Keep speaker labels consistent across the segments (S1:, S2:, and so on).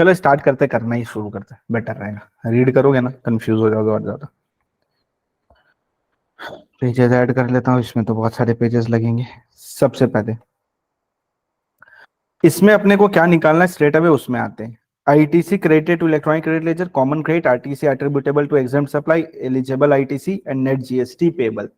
S1: चलो स्टार्ट करते, करना ही शुरू करते, बेटर रहेगा। रीड करोगे ना कंफ्यूज हो जाओगे और ज्यादा। पेजेस ऐड कर लेता हूँ, इसमें तो बहुत सारे पेजेस लगेंगे। सबसे पहले इसमें अपने को क्या निकालना है, स्ट्रेट अवे उसमें आते हैं। ITC credited to electronic credit ledger, common credit, ITC attributable to exempt supply, eligible ITC and net GST payable.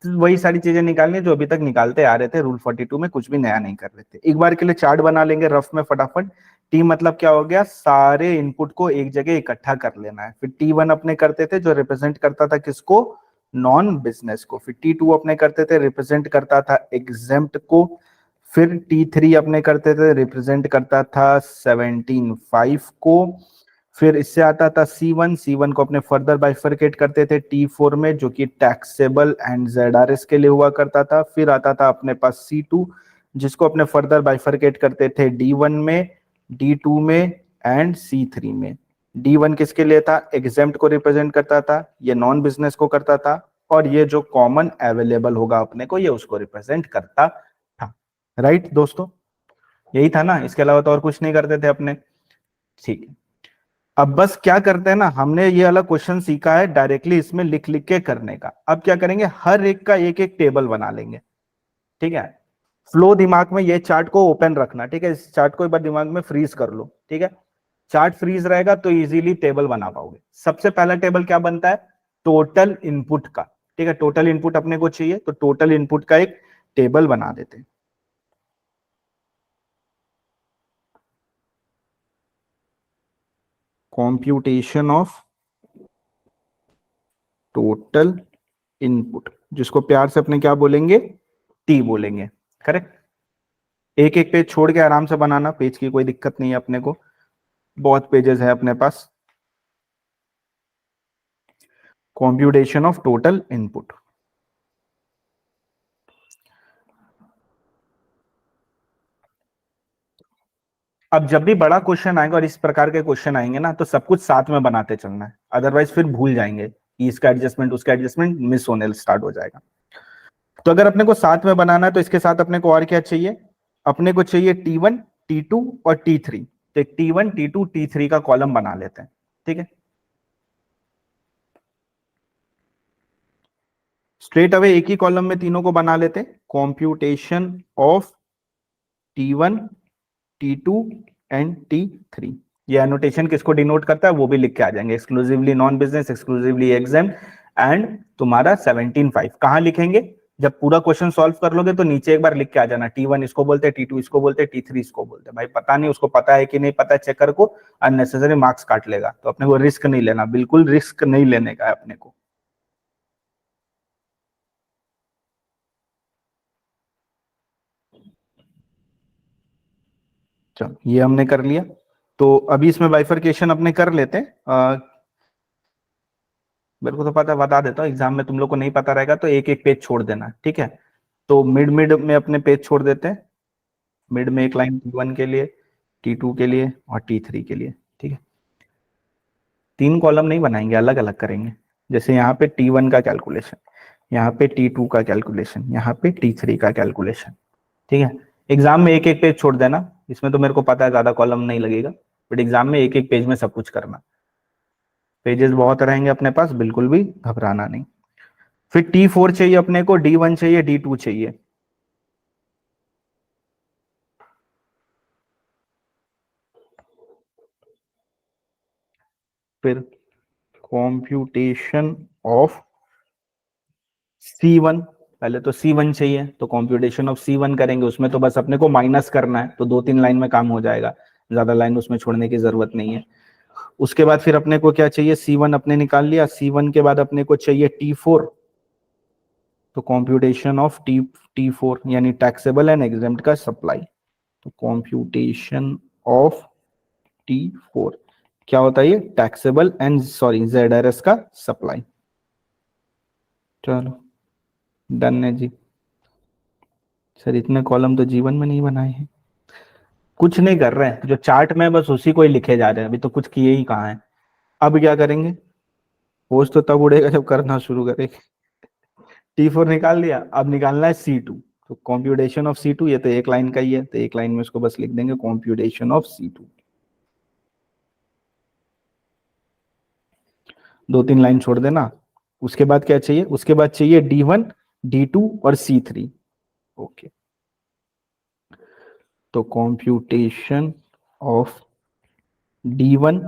S1: वही सारी चीजें निकालनी है जो अभी तक निकालते आ रहे थे। रूल 42 में कुछ भी नया नहीं कर रहे थे। एक बार के लिए चार्ट बना लेंगे रफ में फटाफट। टी मतलब क्या हो गया, सारे इनपुट को एक जगह इकट्ठा कर लेना है। फिर T1 अपने करते थे जो रिप्रेजेंट करता था किसको, नॉन बिजनेस को। फिर T2 अपने करते थे, रिप्रेजेंट करता था एग्जेम्प्ट को। फिर T3 अपने करते थे, रिप्रेजेंट करता था 17(5) को। फिर इससे आता था C1 को अपने फर्दर बाइफरकेट करते थे T4 में, जो कि टैक्सेबल एंड ZRS के लिए हुआ करता था। फिर आता था अपने पास C2, जिसको अपने फर्दर बाइफरकेट करते थे D1 में, D2 में एंड C3 में। D1 किसके लिए था, एग्जेम्प्ट को रिप्रेजेंट करता था, ये नॉन बिजनेस को करता था। और ये जो कॉमन अवेलेबल होगा अपने को, ये उसको रिप्रेजेंट करता था। राइट दोस्तों, यही था ना, इसके अलावा तो और कुछ नहीं करते थे अपने। ठीक है, अब बस क्या करते हैं ना, हमने ये वाला क्वेश्चन सीखा है डायरेक्टली इसमें लिख लिख के करने का। अब क्या करेंगे, हर एक का एक एक टेबल बना लेंगे। ठीक है, फ्लो दिमाग में ये चार्ट को ओपन रखना। ठीक है, इस चार्ट को एक बार दिमाग में फ्रीज कर लो। ठीक है, चार्ट फ्रीज रहेगा तो इजीली टेबल बना पाओगे। सबसे पहला टेबल क्या बनता है, टोटल इनपुट का। ठीक है, टोटल इनपुट अपने को चाहिए, तो टोटल इनपुट का एक टेबल बना देते हैं। कंप्यूटेशन ऑफ टोटल इनपुट, जिसको प्यार से अपने क्या बोलेंगे, टी बोलेंगे। करेक्ट। एक एक पेज छोड़ के आराम से बनाना, पेज की कोई दिक्कत नहीं है अपने को, बहुत पेजेस है अपने पास। Computation of total input. अब जब भी बड़ा क्वेश्चन आएगा और इस प्रकार के क्वेश्चन आएंगे ना, तो सब कुछ साथ में बनाते चलना है, अदरवाइज फिर भूल जाएंगे कि इसका एडजस्टमेंट उसका एडजस्टमेंट मिस होने स्टार्ट हो जाएगा। तो अगर अपने को साथ में बनाना है तो इसके साथ अपने को और क्या चाहिए, अपने को चाहिए T1, T2 और T3। तो एक T1, T2, T3 का कॉलम बना लेते हैं। ठीक है, स्ट्रेट अवे एक ही कॉलम में तीनों को बना लेते हैं। Computation of T1, T2 and T3। ये एनोटेशन किसको डिनोट करता है वो भी लिख के आ जाएंगे, exclusively non business, exclusively exam and तुम्हारा 17(5). कहां लिखेंगे, जब पूरा क्वेश्चन सॉल्व कर लोगे तो नीचे एक बार लिख के आ जाना, T1 इसको बोलते हैं, T2 इसको बोलते हैं, T3 इसको बोलते हैं। भाई पता नहीं उसको पता है कि नहीं पता है, चेकर को अननेसेसरी मार्क्स काट लेगा। तो अपने को रिस्क नहीं लेना, बिल्कुल रिस्क नहीं लेने का है अपने को। चलो ये हमने कर लिया। तो अभी इसमें बाइफरकेशन अपने कर लेते हैं। मेरे को तो पता है, बता देता हूँ, एग्जाम में तुम लोग को नहीं पता रहेगा तो एक एक पेज छोड़ देना। ठीक है, तो मिड मिड में अपने पेज छोड़ देते हैं। मिड में एक लाइन T1 के लिए, T2 के लिए और T3 के लिए। ठीक है, तीन कॉलम नहीं बनाएंगे, अलग अलग करेंगे। जैसे यहाँ पे T1 का कैलकुलेशन, यहाँ पे T2 का कैलकुलेशन, यहाँ पे T3 का कैलकुलेशन। ठीक है, एग्जाम में एक एक पेज छोड़ देना। इसमें तो मेरे को पता है ज्यादा कॉलम नहीं लगेगा, बट एग्जाम में एक एक पेज में सब कुछ करना। पेजेस बहुत रहेंगे अपने पास, बिल्कुल भी घबराना नहीं। फिर T4 चाहिए अपने को, D1 चाहिए, D2 चाहिए। फिर कंप्यूटेशन ऑफ C1, पहले तो C1 चाहिए, तो कंप्यूटेशन ऑफ C1 करेंगे। उसमें तो बस अपने को माइनस करना है, तो दो तीन लाइन में काम हो जाएगा, ज्यादा लाइन उसमें छोड़ने की जरूरत नहीं है। उसके बाद फिर अपने को क्या चाहिए, C1 अपने निकाल लिया। C1 के बाद अपने को चाहिए T4, तो कंप्यूटेशन ऑफ T4 यानी टैक्सेबल एंड एग्जेम्प्ट का सप्लाई। तो कंप्यूटेशन ऑफ T4 क्या होता है, ये टैक्सेबल एंड सॉरी ZRS का सप्लाई। चलो डन है जी। सर इतने कॉलम तो जीवन में नहीं बनाए हैं। कुछ नहीं कर रहे हैं, जो चार्ट में बस उसी को ही लिखे जा रहे हैं, अभी तो कुछ किए ही कहाँ है। अब क्या करेंगे, होश तो तब उड़ेगा जब करना शुरू करेंगे। T4 निकाल लिया, अब निकालना है C2। तो कंप्यूटेशन ऑफ C2, ये तो एक लाइन का ही है, तो एक लाइन में इसको बस लिख देंगे, कंप्यूटेशन ऑफ C2। 2-3 लाइन छोड़ देना। उसके बाद क्या चाहिए, उसके बाद चाहिए D1, D2 और C3। ओके, तो कंप्यूटेशन ऑफ D1,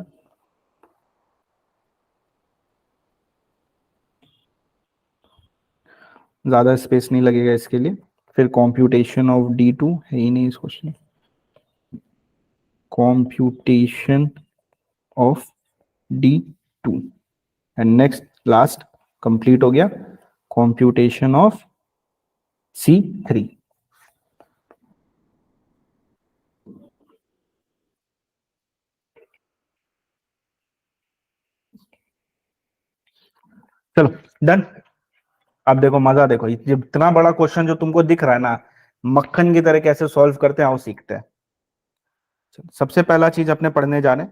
S1: ज्यादा स्पेस नहीं लगेगा इसके लिए, फिर कंप्यूटेशन ऑफ D2 है ही नहीं इस question, computation of D2 and next last complete हो गया कंप्यूटेशन ऑफ C3। चलो डन। अब देखो मजा, देखो ये इतना बड़ा क्वेश्चन जो तुमको दिख रहा है ना, मक्खन की तरह कैसे सॉल्व करते हैं आओ सीखते हैं। चलो, सबसे पहला चीज अपने पढ़ने जाने,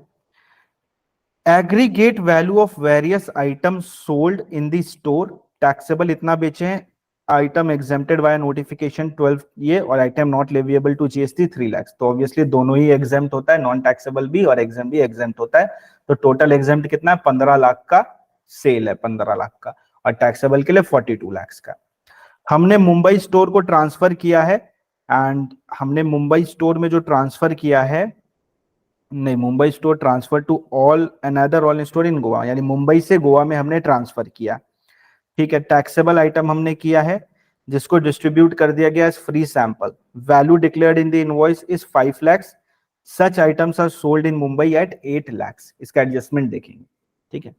S1: aggregate value of various item sold in the store, taxable इतना बेचे हैं, आइटम एग्जेम्प्टेड बाय नोटिफिकेशन 12 ये, और item not leviable to GST 3 lakh. तो ऑब्वियसली दोनों ही एग्जेम्प्ट होता है, नॉन टैक्सेबल भी और एग्जेम्प्ट भी एग्जेम्प्ट होता है। तो टोटल एग्जेम्प्ट कितना है, 15 लाख का सेल है, 15 लाख का, और टैक्सेबल के लिए 42 लाख का। हमने मुंबई स्टोर को ट्रांसफर किया है, एंड हमने मुंबई स्टोर में जो ट्रांसफर किया है, नहीं, Mumbai store transfer to all another all store in Goa, यानी मुंबई से गोवा में हमने ट्रांसफर किया। ठीक है, टैक्सेबल आइटम हमने किया है जिसको डिस्ट्रीब्यूट कर दिया गया as free sample, value declared in the invoice is 5 lakh, such items are sold in Mumbai at 8 lakh. इसका एडजस्टमेंट देखेंगे। ठीक है,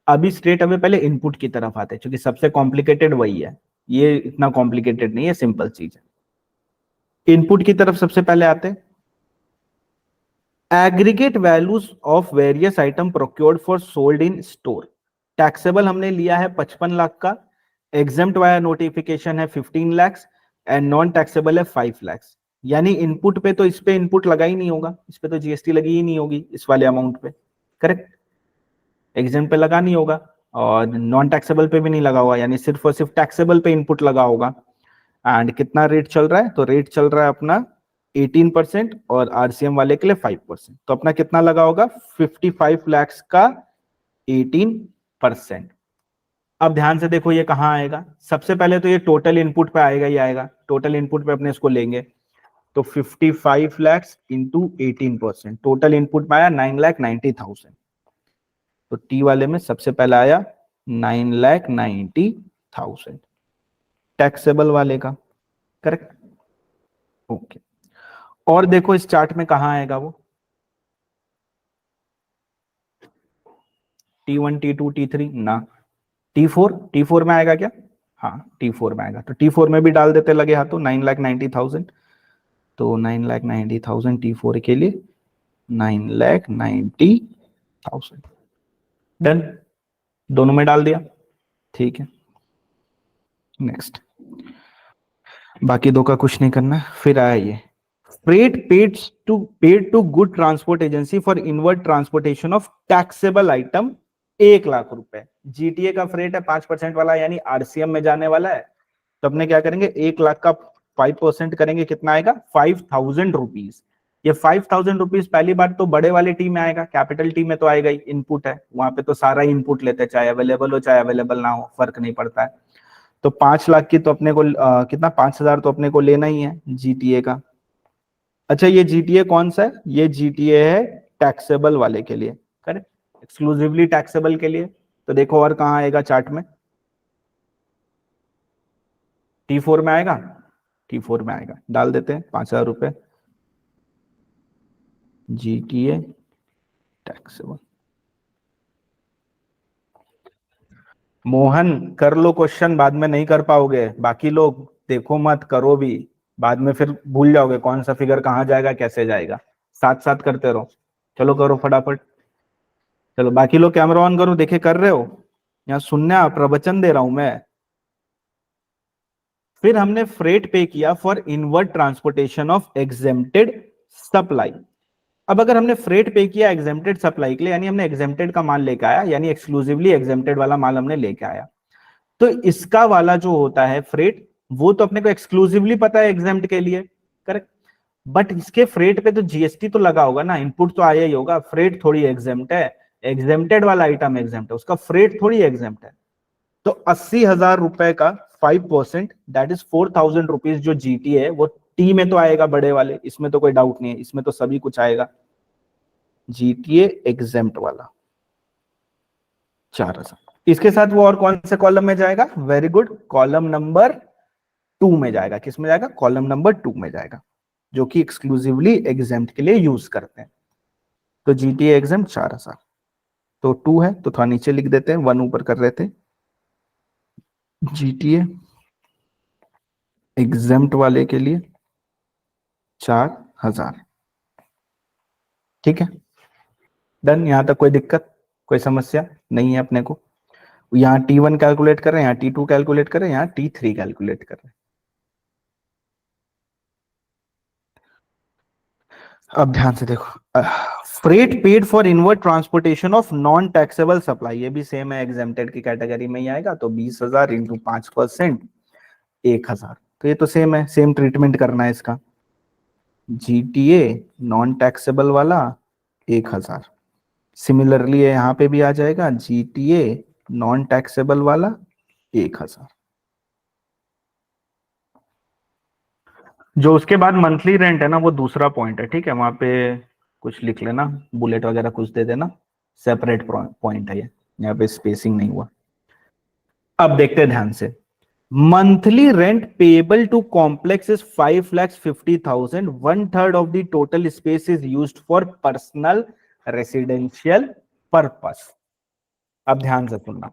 S1: अभी स्ट्रेट अवे पहले इनपुट की तरफ आते हैं, क्योंकि सबसे कॉम्प्लिकेटेड वही है, ये इतना कॉम्प्लिकेटेड नहीं है, सिंपल चीज है। इनपुट की तरफ सबसे पहले आते हैं, aggregate values of various item procured for sold in store, taxable हमने लिया है 55 लाख का, एग्जेम्प्ट वाया नोटिफिकेशन है 15 लाख एंड नॉन टैक्सेबल है 5 लाख। यानी इनपुट पे तो, इस पे इनपुट लगा ही नहीं होगा, इस पे तो जीएसटी लगी ही नहीं होगी इस वाले अमाउंट पे, करेक्ट। एग्जेम्प्ट पे लगा नहीं होगा और नॉन टैक्सेबल पे भी नहीं लगा हुआ, यानी सिर्फ और सिर्फ टैक्सेबल पे इनपुट लगा होगा। एंड कितना रेट चल रहा है, तो रेट चल रहा है अपना 18% और आरसीएम वाले के लिए 5%, तो अपना कितना लगा होगा 55 लाख का 18%। अब ध्यान से देखो ये कहां आएगा, सबसे पहले तो ये टोटल इनपुट पे आएगा ही आएगा, टोटल इनपुट पे अपने इसको लेंगे, तो 55 लाख इंटू 18%, टोटल इनपुट में आया 9,90,000। तो टी वाले में सबसे पहले आया 9,90,000 टैक्सेबल वाले का, करेक्ट। ओके, और देखो इस चार्ट में कहां आएगा वो, T1 T2 T3 ना, T4 में आएगा क्या, हाँ T4 में आएगा, तो T4 में भी डाल देते लगे हाथों 9,90,000, तो 9,90,000 T4 के लिए 9,90,000 डन, दोनों में डाल दिया। ठीक है, नेक्स्ट, बाकी दो का कुछ नहीं करना। फिर आया ये freight paid to good transport agency for inward transportation of taxable item 1 lakh रुपए। जीटीए का फ्रेट है 5% वाला, यानी आरसीएम में जाने वाला है, तो अपने क्या करेंगे 1 लाख का 5% करेंगे, कितना आएगा 5,000 रुपीज। ये 5,000 रुपीज पहली बात तो बड़े वाले टी में आएगा, कैपिटल टी में तो आएगा ही, इनपुट है वहां पे तो सारा इनपुट लेते हैं, चाहे अवेलेबल हो चाहे अवेलेबल ना हो, फर्क नहीं पड़ता है। तो 5 लाख की तो अपने को कितना 5,000 तो अपने को लेना ही है जीटीए का। अच्छा, ये जीटीए कौन सा है, ये जीटीए है टैक्सेबल वाले के लिए, करेक्ट, एक्सक्लूसिवली टैक्सेबल के लिए। तो देखो और कहां आएगा चार्ट में, T4 में आएगा, T4 में आएगा, डाल देते हैं 5,000 रुपए जीटीए टैक्सेबल। मोहन कर लो क्वेश्चन, बाद में नहीं कर पाओगे, बाकी लोग देखो मत, करो भी, बाद में फिर भूल जाओगे कौन सा फिगर कहाँ जाएगा कैसे जाएगा, साथ साथ करते रहो। चलो करो फटाफट, चलो बाकी लोग कैमरा ऑन करो, देखे कर रहे हो, यहाँ सुनने प्रवचन दे रहा हूं मैं। फिर हमने फ्रेट पे किया for inward transportation of exempted supply. अब अगर हमने फ्रेट पे किया एग्जेम्प्टेड सप्लाई के लिए, यानी हमने एग्जेम्प्टेड का माल लेके आया, यानी एक्सक्लूसिवली एग्जेम्प्टेड वाला माल हमने लेके आया, तो इसका वाला जो होता है फ्रेट, वो तो अपने को एक्सक्लूसिवली पता है एग्जेम्प्ट के लिए, करेक्ट। बट इसके फ्रेट पे तो जीएसटी तो लगा होगा ना, इनपुट तो आया ही होगा, फ्रेट थोड़ी एग्जेम्प्ट है, एग्जेम्प्टेड वाला आइटम एग्जेम्प्ट है, उसका फ्रेट थोड़ी एग्जेम्प्ट है। तो 80,000 रुपए का 5% दैट इज 4,000 रुपीज जो जीटी है वो टी में तो आएगा बड़े वाले, इसमें तो कोई डाउट नहीं है, इसमें तो सभी कुछ आएगा। जीटीए एग्जेम्प्ट वाला 4,000, इसके साथ वो और कौन से कॉलम में जाएगा? वेरी गुड, कॉलम नंबर 2 में जाएगा। किस में जाएगा? कॉलम नंबर 2 में जाएगा, जो कि एक्सक्लूसिवली एग्जेम्प्ट के लिए यूज करते हैं। तो जीटीए एग्जेम्प्ट 4,000, तो 2 है तो थोड़ा नीचे लिख देते हैं, 1 ऊपर कर रहे थे। जीटीए एग्जेम्प्ट वाले के लिए 4,000, ठीक है, डन। यहां तक कोई दिक्कत, कोई समस्या नहीं है अपने को। यहाँ T1 कैलकुलेट कर रहे हैं, यहाँ T2 कैलकुलेट कर रहे हैं, यहाँ T3 कैलकुलेट कर रहे हैं। अब ध्यान से देखो, freight paid for inward transportation of non taxable supply, ये भी सेम है, एग्जेम्प्टेड की कैटेगरी में ही आएगा। तो 20,000 इंटू 5%, 1,000, तो ये तो सेम है, सेम ट्रीटमेंट करना है इसका। जीटीए नॉन टैक्सेबल वाला 1,000, सिमिलरली यहाँ पे भी आ जाएगा जीटीए नॉन टैक्सेबल वाला 1,000। जो उसके बाद मंथली रेंट है ना, वो दूसरा पॉइंट है, ठीक है, वहां पे कुछ लिख लेना, बुलेट वगैरह कुछ दे देना, सेपरेट पॉइंट है ये, यहाँ पे स्पेसिंग नहीं हुआ। अब देखते हैं ध्यान से, monthly rent payable to complex is 5,50,000, 1/3 of the total space is used for personal residential purpose. अब ध्यान से सुनना,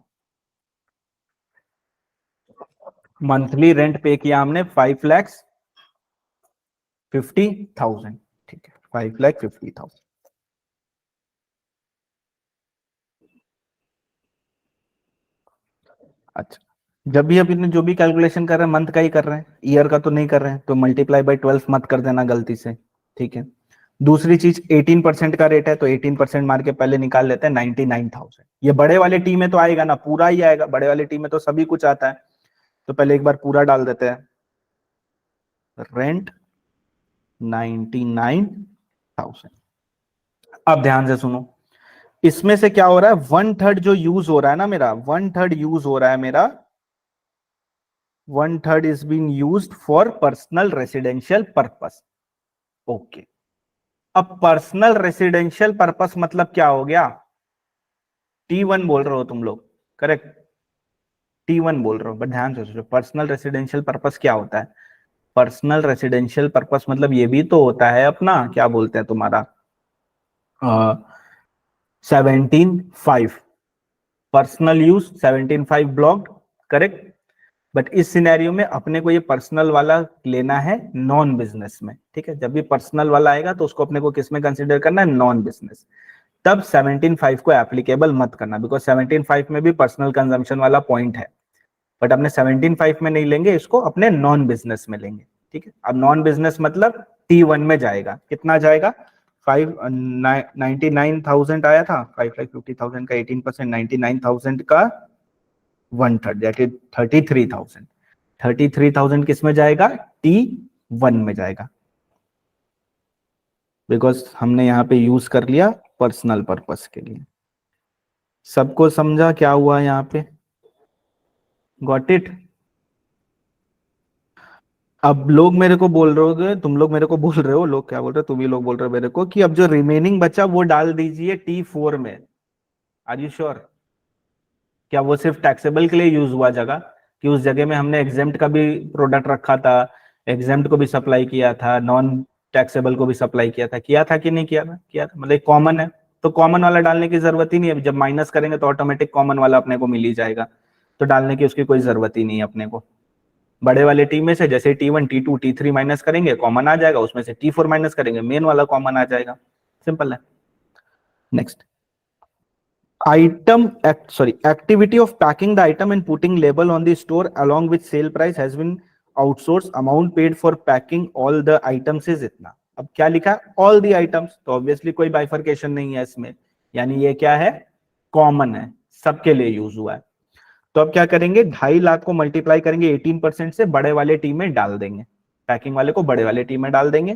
S1: मंथली रेंट पे किया हमने 5,50,000, ठीक है, 5,50,000। अच्छा, जब भी अभी जो भी कैलकुलेशन कर रहे हैं मंथ का ही कर रहे हैं, ईयर का तो नहीं कर रहे हैं, तो मल्टीप्लाई बाय 12 मत कर देना गलती से, ठीक है। दूसरी चीज, 18% का रेट है, तो 18% मार के पहले निकाल लेते हैं 99,000। ये बड़े वाले टी में तो आएगा ना, पूरा ही आएगा, बड़े वाले टी में तो सभी कुछ आता है, तो पहले एक बार पूरा डाल देते हैं, रेंट 99,000। अब ध्यान से सुनो, इसमें से क्या हो रहा है, 1/3 जो यूज हो रहा है ना मेरा, 1/3 यूज हो रहा है मेरा, 1/3 is been use for personal residential purpose. Okay, अब पर्सनल रेसिडेंशियल पर्पस मतलब क्या हो गया? T1 बोल रहे हो तुम लोग, करेक्ट, T1 बोल रहे हो, बट ध्यान से सोचो, पर्सनल रेसिडेंशियल पर्पस क्या होता है? पर्सनल रेसिडेंशियल पर्पस मतलब ये भी तो होता है अपना, क्या बोलते हैं तुम्हारा, 17(5), personal use 17(5) block, correct. But इस सिनेरियो में अपने को ये पर्सनल वाला लेना है नॉन बिजनेस में, ठीक है। जब भी पर्सनल वाला आएगा तो उसको अपने को किस में कंसीडर करना है? Non business. तब 17(5) को एप्लीकेबल मत करना, बिकॉज 17(5) में भी पर्सनल कंजम्पशन वाला पॉइंट है, बट अपने 17(5) में नहीं लेंगे, इसको अपने नॉन बिजनेस में लेंगे, ठीक है। अब नॉन बिजनेस मतलब T1 में जाएगा, कितना जाएगा? 99,000 आया था, 5,50,000 का 18%, 99,000 का 1/3 दैट इज 33,000। 33,000 किस में जाएगा? T1 में जाएगा, बिकॉज हमने यहां पे यूज कर लिया पर्सनल पर्पस के लिए। सबको समझा क्या हुआ यहाँ पे? Got it? अब लोग मेरे को बोल रहे हो, तुम लोग मेरे को बोल रहे हो, लोग क्या बोल रहे हो, तुम ही लोग बोल रहे हो मेरे को कि अब जो रिमेनिंग बचा वो डाल दीजिए T4 में। Are you sure? क्या वो सिर्फ टैक्सेबल के लिए यूज हुआ जगह, कि उस जगह में हमने एग्जेम्प्ट का भी प्रोडक्ट रखा था, एग्जेम्प्ट को भी सप्लाई किया था, नॉन टैक्सेबल को भी सप्लाई किया था कि नहीं किया था? किया था, मतलब कॉमन है, तो कॉमन वाला डालने की जरूरत ही नहीं है। जब माइनस करेंगे तो ऑटोमेटिक कॉमन वाला अपने को मिल ही जाएगा, तो डालने की उसकी कोई जरूरत ही नहीं है अपने को। बड़े वाले टी में से जैसे T1 T2 T3 माइनस करेंगे, कॉमन आ जाएगा, उसमें से T4 माइनस करेंगे, मेन वाला कॉमन आ जाएगा, सिंपल है। Next, activity of packing the item and putting label on the store along with sale price has been outsourced, amount paid for packing all the items is इतना। अब क्या लिखा है? all the items, तो obviously कोई bifurcation नहीं है इसमें, यानी ये क्या है? कॉमन है, सबके लिए यूज हुआ है। तो अब क्या करेंगे, 2.5 लाख को मल्टीप्लाई करेंगे 18% से, बड़े वाले टी में डाल देंगे, पैकिंग वाले को बड़े वाले टी में डाल देंगे,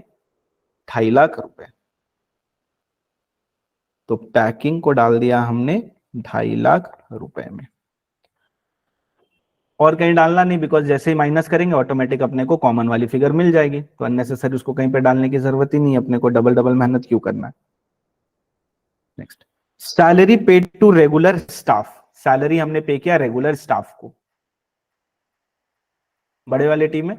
S1: 2.5 लाख रुपए। तो पैकिंग को डाल दिया हमने 2.5 लाख रुपए में, और कहीं डालना नहीं, बिकॉज जैसे ही माइनस करेंगे ऑटोमेटिक अपने को कॉमन वाली फिगर मिल जाएगी, तो अननेसेसरी उसको कहीं पे डालने की जरूरत ही नहीं है, अपने को डबल डबल मेहनत क्यों करना है। Next, salary paid to regular staff, salary हमने पे किया रेगुलर स्टाफ को, बड़े वाले टीम में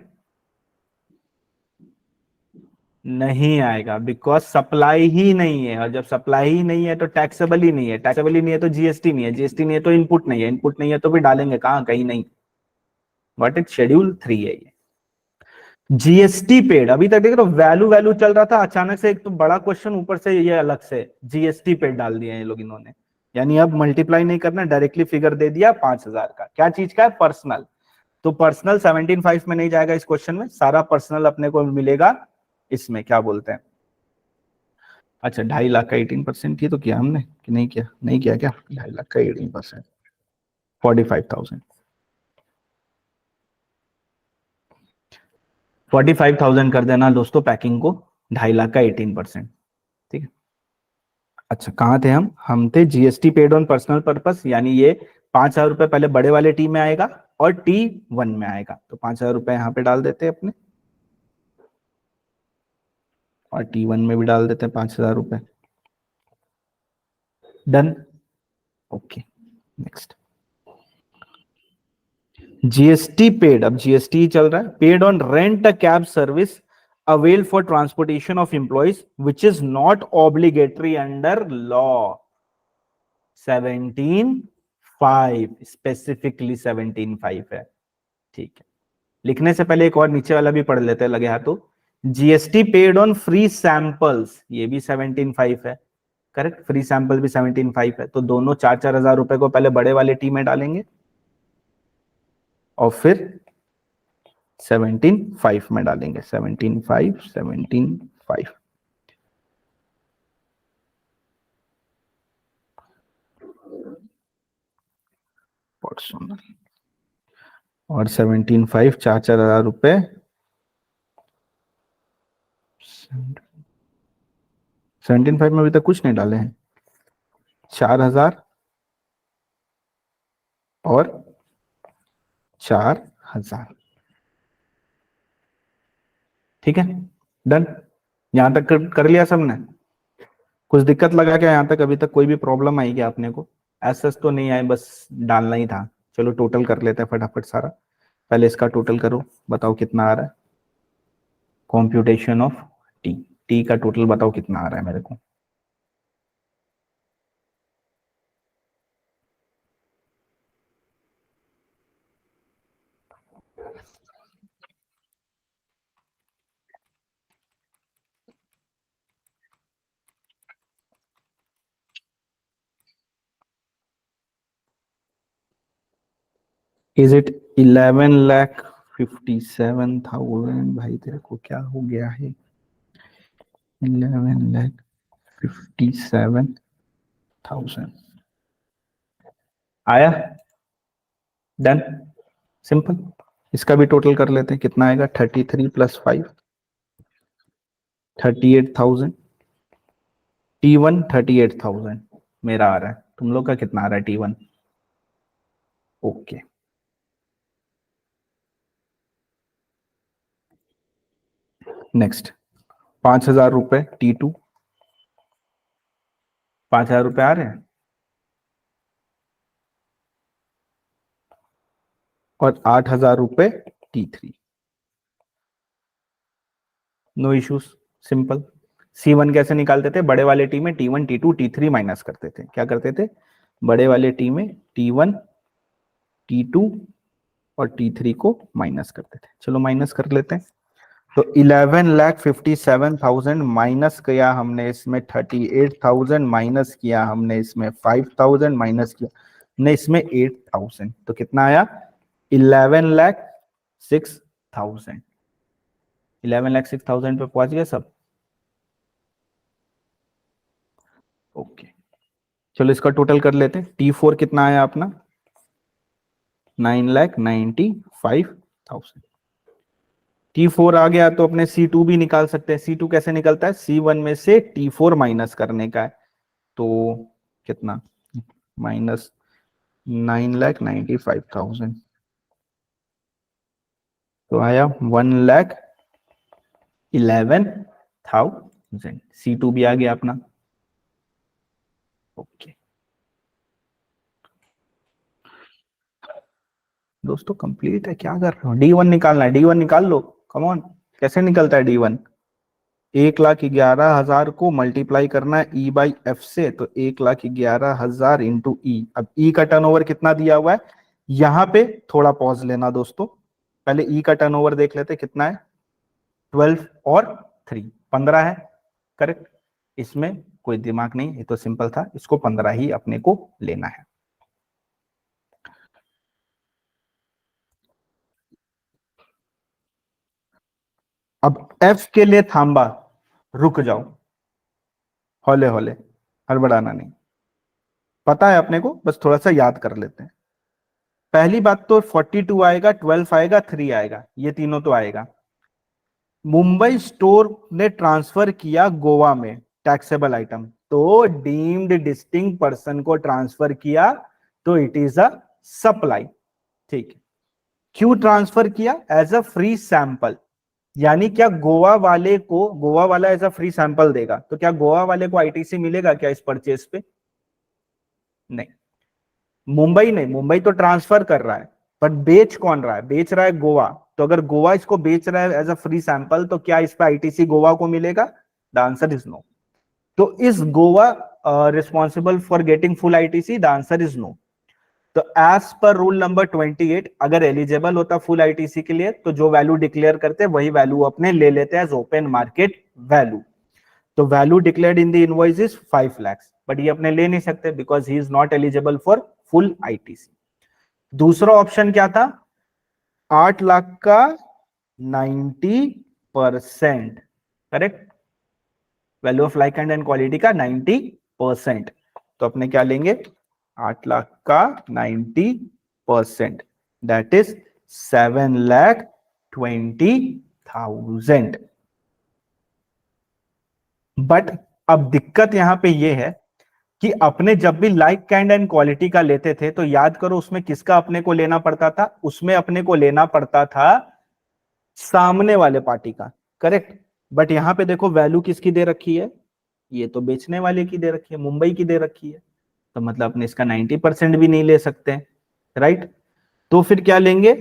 S1: नहीं आएगा, बिकॉज सप्लाई ही नहीं है, और जब सप्लाई ही नहीं है तो टैक्सेबल ही नहीं है, टैक्सेबल ही नहीं है तो जीएसटी नहीं है, जीएसटी नहीं है तो इनपुट नहीं है, इनपुट नहीं है तो भी डालेंगे कहाँ, कहीं नहीं। व्हाट इज शेड्यूल 3 है ये। जीएसटी पेड, अभी तक देख रहे हो वैल्यू वैल्यू चल रहा था, अचानक से एक तो बड़ा क्वेश्चन ऊपर से ये अलग से जीएसटी पेड डाल दिया है ये लोग इन्होंने, यानी अब मल्टीप्लाई नहीं करना, डायरेक्टली फिगर दे दिया 5,000 का, क्या चीज का है, पर्सनल। तो पर्सनल 17.5 में नहीं जाएगा इस क्वेश्चन में, सारा पर्सनल अपने को मिलेगा इसमें, क्या बोलते हैं, अच्छा 2.5 लाख का 18% ही तो किया हमने कि नहीं किया, नहीं किया क्या, 2.5 लाख का 18%, 45,000, 45,000 कर देना दोस्तों पैकिंग को, 2.5 लाख का 18%, ठीक है। अच्छा कहाँ थे हम थे GST paid on personal purpose, यानी ये 5,000 रुपए पहले बड़े वाले टी में आएगा और T1 में आएगा, तो 5,000 रुपए यहाँ पे डाल देते हैं अपने, और T1 में भी डाल देते हैं 5,000 रुपए, done, okay. Next, GST paid, अब जीएसटी चल रहा है, paid on rent a cab service avail for transportation of employees which is not obligatory under law, 17.5, specifically 17.5 है, ठीक है। लिखने से पहले एक और नीचे वाला भी पढ़ लेते हैं लगे हाथों, GST paid on free samples, ये भी 17.5 है, करेक्ट, फ्री सैंपल भी 17.5 है, तो दोनों 4,000 रुपए को पहले बड़े वाले टी में डालेंगे और फिर 17.5 में डालेंगे, 17.5, 17.5, और 17.5 4,000 रुपए, 17.5 में अभी तक कुछ नहीं डाले हैं, 4,000 और 4,000, ठीक है, डन। यहां तक कर लिया सबने, कुछ दिक्कत लगा क्या यहाँ तक, अभी तक कोई भी प्रॉब्लम आई क्या अपने को, ऐसा तो नहीं आए, बस डालना ही था। चलो टोटल कर लेते हैं फटाफट सारा, पहले इसका टोटल करो, बताओ कितना आ रहा है, कॉम्प्यूटेशन ऑफ टी, टी का टोटल बताओ कितना आ रहा है मेरे को, इज इट 11,57,000, भाई तेरे को क्या हो गया है, 11,57,000 आया, डन, सिंपल। इसका भी टोटल कर लेते हैं, कितना आएगा, 33 + 5, 38,000, T1 38,000 मेरा आ रहा है, तुम लोग का कितना आ रहा है T1, ओके। नेक्स्ट, 5,000 रुपए T2, 5,000 रुपए आ रहे हैं, और 8,000 रुपए T3, no issues, simple. C1 कैसे निकालते थे, बड़े वाले टी में T1 T2 T3 माइनस करते थे, क्या करते थे, बड़े वाले टी में T1 T2 और T3 को माइनस करते थे, चलो माइनस कर लेते हैं, तो 11,57,000 माइनस किया हमने इसमें, 38,000 माइनस किया हमने इसमें, 5,000 माइनस किया हमने इसमें 8,000, तो कितना आया, 11,06,000, 11,06,000 पे पहुंच गए सब, ओके। चलो इसका टोटल कर लेते हैं, T4 कितना आया अपना, 9,95,000, T4 आ गया तो अपने C2 भी निकाल सकते हैं, C2 कैसे निकलता है, C1 में से T4 माइनस करने का है, तो कितना, -9,95,000, तो आया 1,11,000। C2 भी आ गया अपना। ओके दोस्तों, कंप्लीट है, क्या कर रहे हो? D1 निकालना है, D1 निकाल लो, कम ऑन। कैसे निकलता है D1? 1,11,000 को मल्टीप्लाई करना है E/F से, तो 1,11,000 इंटू ई। अब ई का टर्नओवर कितना दिया हुआ है, यहां पे थोड़ा पॉज लेना दोस्तों, पहले ई का टर्नओवर देख लेते कितना है। 12 और 3 15 है, करेक्ट। इसमें कोई दिमाग नहीं, ये तो सिंपल था, इसको 15 ही अपने को लेना है। अब एफ के लिए थांबा, रुक जाओ, हौले हौले, हड़बड़ाना नहीं। पता है अपने को, बस थोड़ा सा याद कर लेते हैं। पहली बात तो 42 आएगा, 12 आएगा, 3 आएगा, ये तीनों तो आएगा। मुंबई स्टोर ने ट्रांसफर किया गोवा में टैक्सेबल आइटम, तो डीम्ड डिस्टिंक्ट पर्सन को ट्रांसफर किया, तो इट इज अ सप्लाई। ठीक है। क्यों ट्रांसफर किया? एज अ फ्री सैंपल, यानी क्या गोवा वाले को, गोवा वाला एज अ फ्री सैंपल देगा, तो क्या गोवा वाले को आईटीसी मिलेगा क्या इस परचेस पे? नहीं। मुंबई नहीं, मुंबई तो ट्रांसफर कर रहा है, पर बेच कौन रहा है? बेच रहा है गोवा। तो अगर गोवा इसको बेच रहा है एज अ फ्री सैंपल, तो क्या इस पे आईटीसी गोवा को मिलेगा? The answer is no. तो is Goa responsible for getting full ITC? The answer is no. तो एज पर रूल नंबर 28, अगर एलिजिबल होता फुल आईटीसी के लिए, तो जो वैल्यू डिक्लेयर करते वही वैल्यू अपने ले लेते हैं एज ओपन मार्केट वैल्यू। तो value declared in the invoice is 5 lakh, but ये अपने ले नहीं सकते because he is not eligible for full ITC. दूसरा ऑप्शन क्या था? 8 लाख का 90%, correct. Value of like and quality का 90%, तो अपने क्या लेंगे? 8 लाख का 90%, दैट इज 7,20,000। बट अब दिक्कत यहां पे ये है कि अपने जब भी लाइक काइंड एंड क्वालिटी का लेते थे, तो याद करो उसमें किसका अपने को लेना पड़ता था? उसमें अपने को लेना पड़ता था सामने वाले पार्टी का, करेक्ट। बट यहां पे देखो वैल्यू किसकी दे रखी है, ये तो बेचने वाले की दे रखी है, मुंबई की दे रखी है, तो मतलब अपने इसका 90% भी नहीं ले सकते, राइट। तो फिर क्या लेंगे?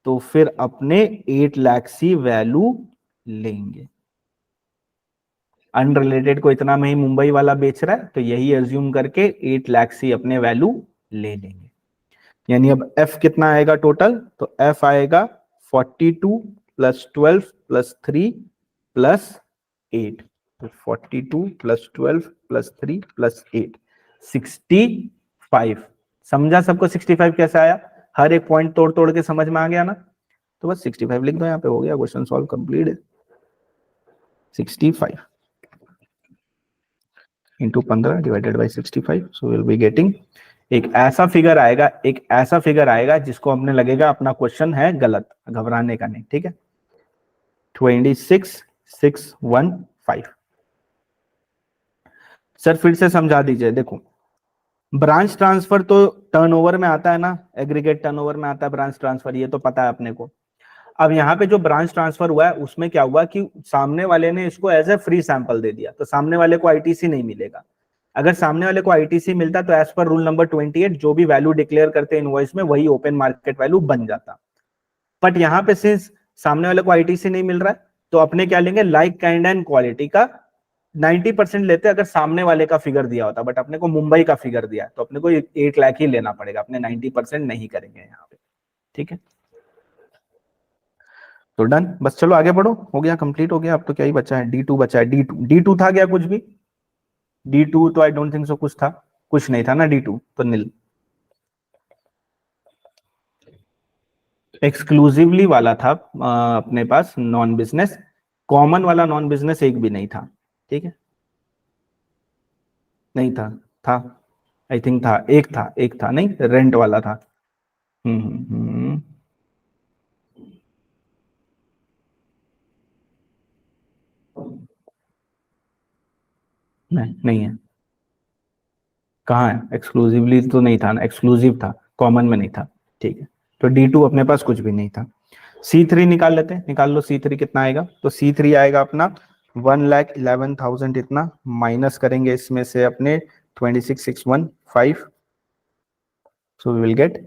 S1: तो फिर अपने 8 लाख सी वैल्यू लेंगे। अनरिलेटेड को इतना में ही मुंबई वाला बेच रहा है, तो यही एज्यूम करके 8 लाख सी अपने वैल्यू ले लेंगे। यानी अब एफ कितना आएगा टोटल? तो एफ आएगा 42 प्लस 12 प्लस 3 प्लस 8, तो 42 प्लस 12 प्लस 3 प्लस 8, 65। समझा सबको 65 कैसे आया? हर एक पॉइंट तोड़ तोड़ के समझ में आ गया ना? तो बस 65 लिख दो, यहाँ पे हो गया, क्वेश्चन सॉल्व कंप्लीट है। 65 into 15 divided by 65, so will be getting, एक ऐसा फिगर आएगा, एक ऐसा फिगर आएगा जिसको हमने लगेगा अपना क्वेश्चन है गलत, घबराने का नहीं, ठीक है। 26,615। सर फिर से समझा दीजिए, देखो ब्रांच ट्रांसफर तो टर्नओवर में आता है ना, एग्रीगेट टर्नओवर में आता है ब्रांच ट्रांसफर, ये तो पता है अपने को। अब यहाँ पे जो ब्रांच ट्रांसफर हुआ है उसमें क्या हुआ कि सामने वाले ने इसको एज ए फ्री सैंपल दे दिया, तो सामने वाले को आईटीसी नहीं मिलेगा। अगर सामने वाले को आईटीसी मिलता तो एज पर रूल नंबर 28 जो भी वैल्यू डिक्लेयर करते हैं इनवॉइस में वही ओपन मार्केट वैल्यू बन जाता। बट यहाँ पे सिंस सामने वाले को आईटीसी नहीं मिल रहा है, तो अपने क्या लेंगे? लाइक काइंड एंड क्वालिटी का 90% लेते अगर सामने वाले का फिगर दिया होता, बट अपने को मुंबई का फिगर दिया, तो अपने को 8 लाख ही लेना पड़ेगा, अपने 90% नहीं करेंगे यहाँ पे, ठीक है। तो डन, बस चलो आगे बढ़ो, हो गया, कंप्लीट हो गया। अब तो क्या ही बचा है, D2 बचा है। डी टू था क्या कुछ भी? D2 तो आई डोंट थिंक सो कुछ था, कुछ नहीं था ना D2, तो नील। एक्सक्लूसिवली वाला था अपने पास नॉन बिजनेस, कॉमन वाला नॉन बिजनेस एक भी नहीं था, ठीक है। नहीं था, था, आई थिंक था, एक था नहीं, रेंट वाला था। हम्म। नहीं नहीं है। कहाँ है? एक्सक्लूसिवली तो नहीं था ना, एक्सक्लूसिव था, कॉमन में नहीं था। ठीक है, तो D2 अपने पास कुछ भी नहीं था। C3 निकाल लेते हैं, निकाल लो C3 कितना आएगा। तो C3 आएगा अपना 1,11,000 इतना, माइनस करेंगे इसमें से अपने 26,615, सो वी विल गेट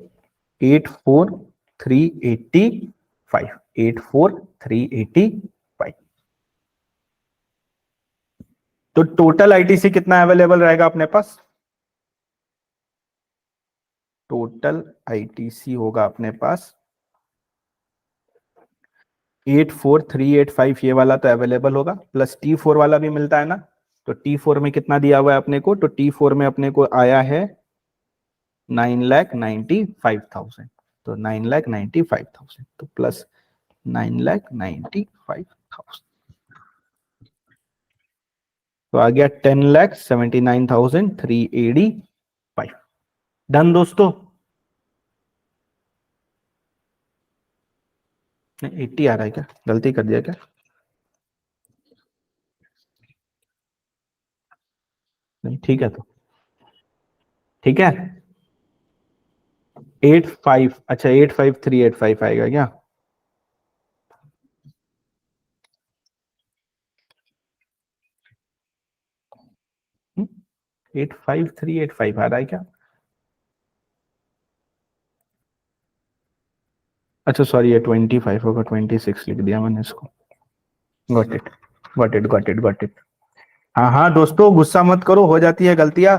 S1: 84,385, 84,385। तो टोटल आईटीसी कितना अवेलेबल रहेगा अपने पास? टोटल आईटीसी होगा अपने पास 84,385, ये वाला तो अवेलेबल होगा, प्लस T4 वाला भी मिलता है ना। तो T4 में कितना दिया हुआ है अपने को? तो T4 में अपने को आया है 9,95,000। तो 9,95,000 तो प्लस 9,95,000, तो आ गया 10,79,385। डन दोस्तों। नहीं 80 आ रहा है क्या? गलती कर दिया क्या? नहीं ठीक है, तो ठीक है। 85, अच्छा 85,385 आएगा क्या? 85,385 आ रहा है क्या? अच्छा सॉरी, ये 25 होगा, 26 लिख दिया मैंने इसको। Got it, got it, got it, got it. हाँ हाँ दोस्तों, गुस्सा मत करो, हो जाती है गलतियां।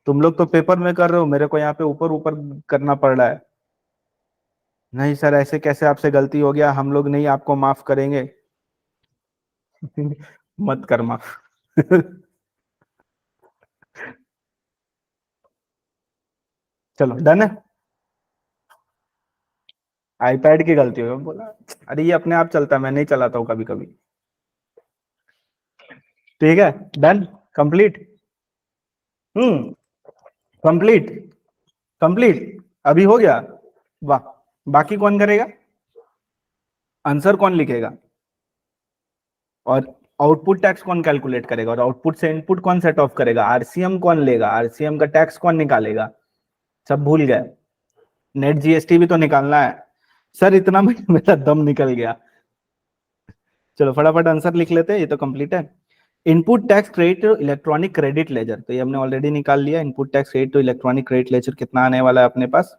S1: तुम लोग तो पेपर में कर रहे हो, मेरे को यहाँ पे ऊपर ऊपर करना पड़ रहा है। नहीं सर, ऐसे कैसे आपसे गलती हो गया, हम लोग नहीं आपको माफ करेंगे। मत कर माफ। चलो डन है। आईपैड की गलती हो बोला। अरे ये अपने आप चलता है, मैं नहीं चलाता हूँ कभी कभी। ठीक है, डन, कंप्लीट। हम्म, कंप्लीट, कंप्लीट, अभी हो गया। वाह। बाकी कौन करेगा? आंसर कौन लिखेगा? और आउटपुट टैक्स कौन कैलकुलेट करेगा? और आउटपुट से इनपुट कौन सेट ऑफ करेगा? आरसीएम कौन लेगा? आरसीएम का टैक्स कौन निकालेगा? सब भूल गए। नेट जीएसटी भी तो निकालना है। सर इतना में मेरा दम निकल गया। चलो फटाफट आंसर लिख लेते हैं, ये तो कंप्लीट है। Input tax credit to electronic credit ledger, तो ये हमने ऑलरेडी निकाल लिया। Input tax credit to electronic credit ledger कितना आने वाला है अपने पास?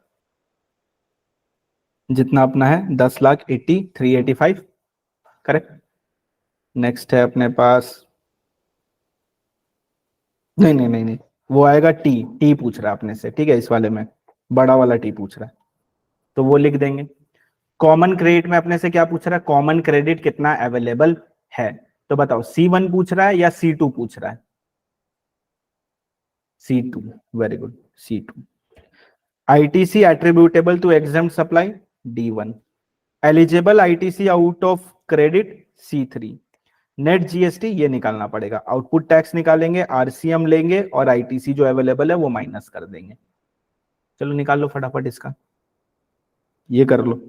S1: जितना अपना है 10,80,385, करेक्ट। नेक्स्ट है अपने पास, नहीं नहीं नहीं नहीं, वो आएगा टी। टी पूछ रहा है अपने से, ठीक है, इस वाले में बड़ा वाला टी पूछ रहा है, तो वो लिख देंगे। कॉमन क्रेडिट में अपने से क्या पूछ रहा है? कॉमन क्रेडिट कितना अवेलेबल है? तो बताओ, C1 पूछ रहा है या C2 पूछ रहा है? C2, very good, C2। ITC attributable to exam supply, D1। Eligible ITC out of credit, C3। Net GST ये निकालना पड़ेगा, आउटपुट टैक्स निकालेंगे, आरसीएम लेंगे और आईटीसी जो अवेलेबल है वो माइनस कर देंगे। चलो निकाल लो फटाफट इसका, ये कर लो।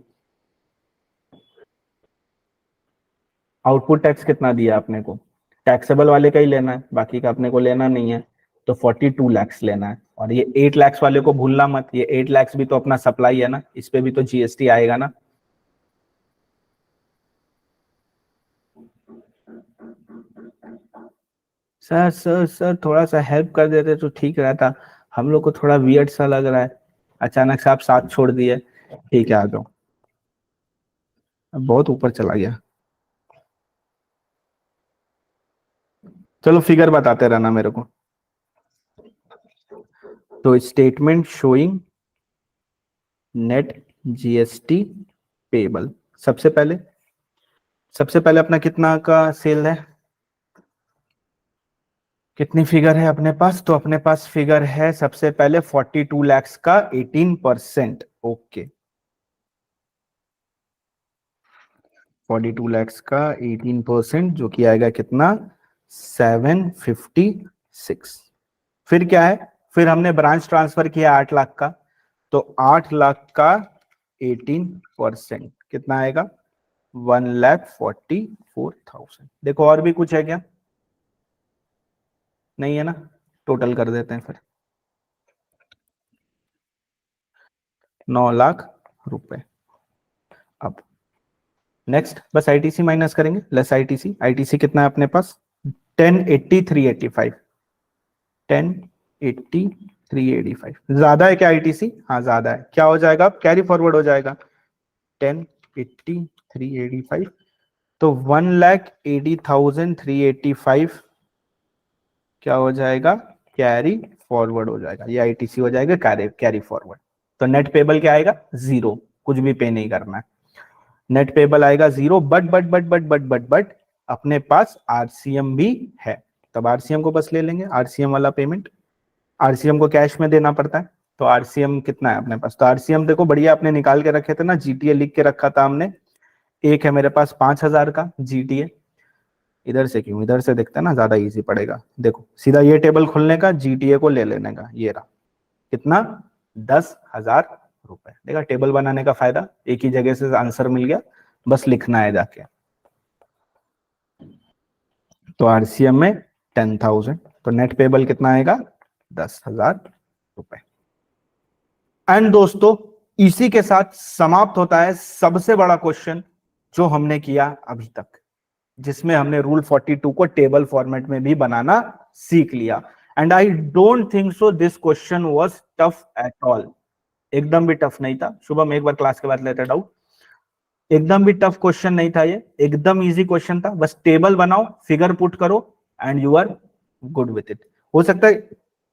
S1: आउटपुट टैक्स कितना दिया आपने को? टैक्सेबल वाले का ही लेना है, बाकी का अपने को लेना नहीं है। तो 42 लाख लेना है, और ये 8 लाख वाले को भूलना मत, ये 8 लाख भी तो अपना सप्लाई है ना, इस पे भी तो जीएसटी आएगा ना। सर सर सर, थोड़ा सा हेल्प कर देते तो ठीक रहता। हम लोग को थोड़ा वियर्ड सा लग रहा है, अचानक से आप साथ छोड़ दिए। ठीक है, आ जाओ। अब बहुत ऊपर चला गया। चलो फिगर बताते रहना मेरे को। तो statement showing net GST payable, सबसे पहले, सबसे पहले अपना कितना का सेल है? कितनी फिगर है अपने पास? तो अपने पास फिगर है सबसे पहले 42 लाख का 18%। ओके, 42 लाख का 18%, जो कि आएगा कितना? 756। फिर क्या है? फिर हमने ब्रांच ट्रांसफर किया 8 लाख का, तो 8 लाख का 18% कितना आएगा? 1,44,000। देखो और भी कुछ है क्या? नहीं है ना, टोटल कर देते हैं फिर। 9 लाख रुपए। अब नेक्स्ट बस आईटीसी माइनस करेंगे, लेस आईटीसी। आईटीसी कितना है अपने पास? 1080 385, 1080 385। ज्यादा है क्या आईटीसी? हाँ ज्यादा है। क्या हो जाएगा? कैरी फॉरवर्ड हो जाएगा। 1080 385, तो 1,80,385 क्या हो जाएगा? कैरी फॉरवर्ड हो जाएगा। ये आईटीसी हो जाएगा कैरी फॉरवर्ड। तो नेट पेबल क्या आएगा? जीरो, कुछ भी पे नहीं करना है। नेट पेबल आएगा जीरो, बट अपने पास आरसीएम भी है, तब आरसीएम को बस ले लेंगे, आरसीएम वाला पेमेंट। आरसीएम को कैश में देना पड़ता है, तो आरसीएम कितना है अपने पास? तो आरसीएम देखो बढ़िया आपने निकाल के रखे थे ना, जीटीए लिख के रखा था हमने। एक है मेरे पास 5,000 का जीटीए। इधर से क्यों, इधर से देखते हैं ना, ज्यादा इजी पड़ेगा। देखो सीधा ये टेबल खोलने का, जीटीए को ले लेने का। ये रहा कितना? 10,000 रुपए। देखा टेबल बनाने का फायदा, एक ही जगह से आंसर मिल गया, बस लिखना है जाके। तो आरसीएम में 10,000, तो नेट पेबल कितना आएगा? 10,000 रुपए। एंड दोस्तों इसी के साथ समाप्त होता है सबसे बड़ा क्वेश्चन जो हमने किया अभी तक, जिसमें हमने रूल 42 को टेबल फॉर्मेट में भी बनाना सीख लिया। And I don't think so this question was tough at all. एकदम भी टफ नहीं था। शुभम एक बार क्लास के बाद लेते डाउट। एकदम भी टफ क्वेश्चन नहीं था ये, एकदम इजी क्वेश्चन था। बस टेबल बनाओ, फिगर पुट करो and you are good with it. हो सकता है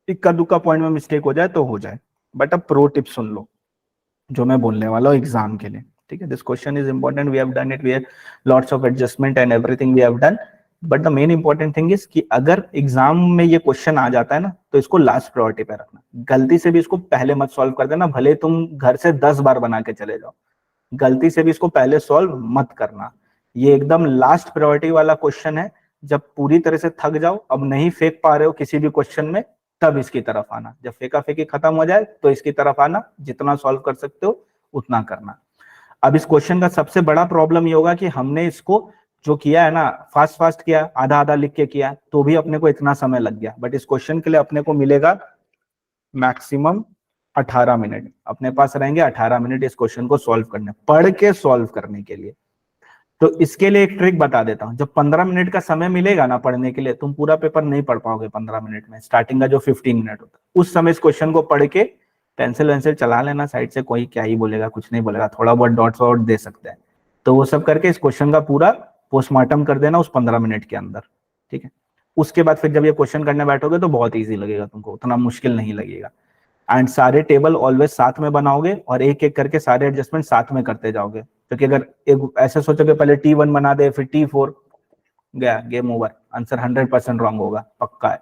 S1: इक्का दुक्का पॉइंट में मिस्टेक हो जाए तो हो जाए, बट अब प्रो टिप सुन लो जो मैं बोलने वाला हूँ एग्जाम के लिए, ठीक है? This question is important, we have done it, we have lots of adjustment and everything we have done, but the main important thing is कि अगर एग्जाम में ये क्वेश्चन आ जाता है ना, तो इसको लास्ट प्रायोरिटी पे रखना। गलती से भी इसको पहले मत सॉल्व कर देना, भले तुम घर से 10 बार बना के चले जाओ, गलती से भी इसको पहले सॉल्व मत करना। ये एकदम लास्ट प्रायोरिटी वाला क्वेश्चन है। जब पूरी तरह से थक जाओ, अब नहीं फेंक पा रहे हो किसी भी क्वेश्चन में, तब इसकी तरफ आना। जब फेंका फेंकी खत्म हो जाए तो इसकी तरफ आना, जितना सॉल्व कर सकते हो उतना करना। अब इस क्वेश्चन का सबसे बड़ा प्रॉब्लम ये होगा कि हमने इसको जो किया है ना, फास्ट फास्ट किया, आधा आधा लिख के किया, तो भी अपने को इतना समय लग गया। बट इस क्वेश्चन के लिए अपने को मिलेगा मैक्सिमम 18 मिनट। अपने पास रहेंगे 18 मिनट इस क्वेश्चन को सॉल्व करने, पढ़ के सॉल्व करने के लिए। तो इसके लिए एक ट्रिक बता देता हूं। जब 15 मिनट का समय मिलेगा ना पढ़ने के लिए, तुम पूरा पेपर नहीं पढ़ पाओगे 15 मिनट में। स्टार्टिंग का जो 15 मिनट होता है, उस समय इस क्वेश्चन को पढ़ के पेंसिल वेंसिल चला लेना साइड से, कोई क्या ही बोलेगा, कुछ नहीं बोलेगा, थोड़ा बहुत डॉट्स वॉट दे सकते हैं, तो वो सब करके इस क्वेश्चन का पूरा पोस्टमार्टम कर देना उस 15 मिनट के अंदर, ठीक है? उसके बाद फिर जब ये क्वेश्चन करने बैठोगे तो बहुत ईजी लगेगा तुमको, उतना मुश्किल नहीं लगेगा। एंड सारे टेबल ऑलवेज साथ में बनाओगे और एक एक करके सारे एडजस्टमेंट साथ में करते जाओगे, क्योंकि अगर एक ऐसे सोचोगे पहले T1 बना दे फिर T4, गया गेम ओवर, आंसर 100% रॉन्ग होगा, पक्का है।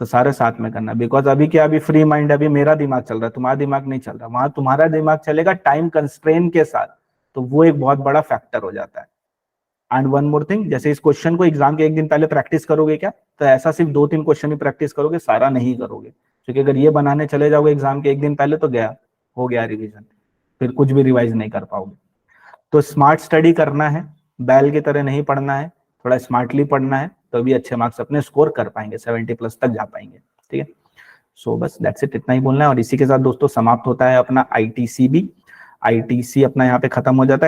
S1: तो सारे साथ में करना, बिकॉज अभी क्या, अभी फ्री माइंड, अभी मेरा दिमाग चल रहा है, तुम्हारा दिमाग नहीं चल रहा। वहां तुम्हारा दिमाग चलेगा टाइम कंस्ट्रेन के साथ, तो वो एक बहुत बड़ा फैक्टर हो जाता है। एंड वन मोर थिंग, जैसे इस क्वेश्चन को एग्जाम के एक दिन पहले प्रैक्टिस करोगे क्या, तो ऐसा सिर्फ 2-3 क्वेश्चन ही प्रैक्टिस करोगे, सारा नहीं करोगे, क्योंकि अगर ये बनाने चले जाओगे एग्जाम के एक दिन पहले तो गया, हो गया रिवीजन, फिर कुछ भी रिवाइज नहीं कर पाओगे। तो स्मार्ट स्टडी करना है, बैल की तरह नहीं पढ़ना है, थोड़ा स्मार्टली पढ़ना है, तो भी अच्छे मार्क्स अपने स्कोर कर पाएंगे, 70+ तक जा पाएंगे, ठीक है? सो बस दैट्स इट, इतना ही बोलना है। और इसी के साथ दोस्तों समाप्त होता है अपना आईटीसी भी। आईटीसी अपना यहाँ पे खत्म हो जाता है।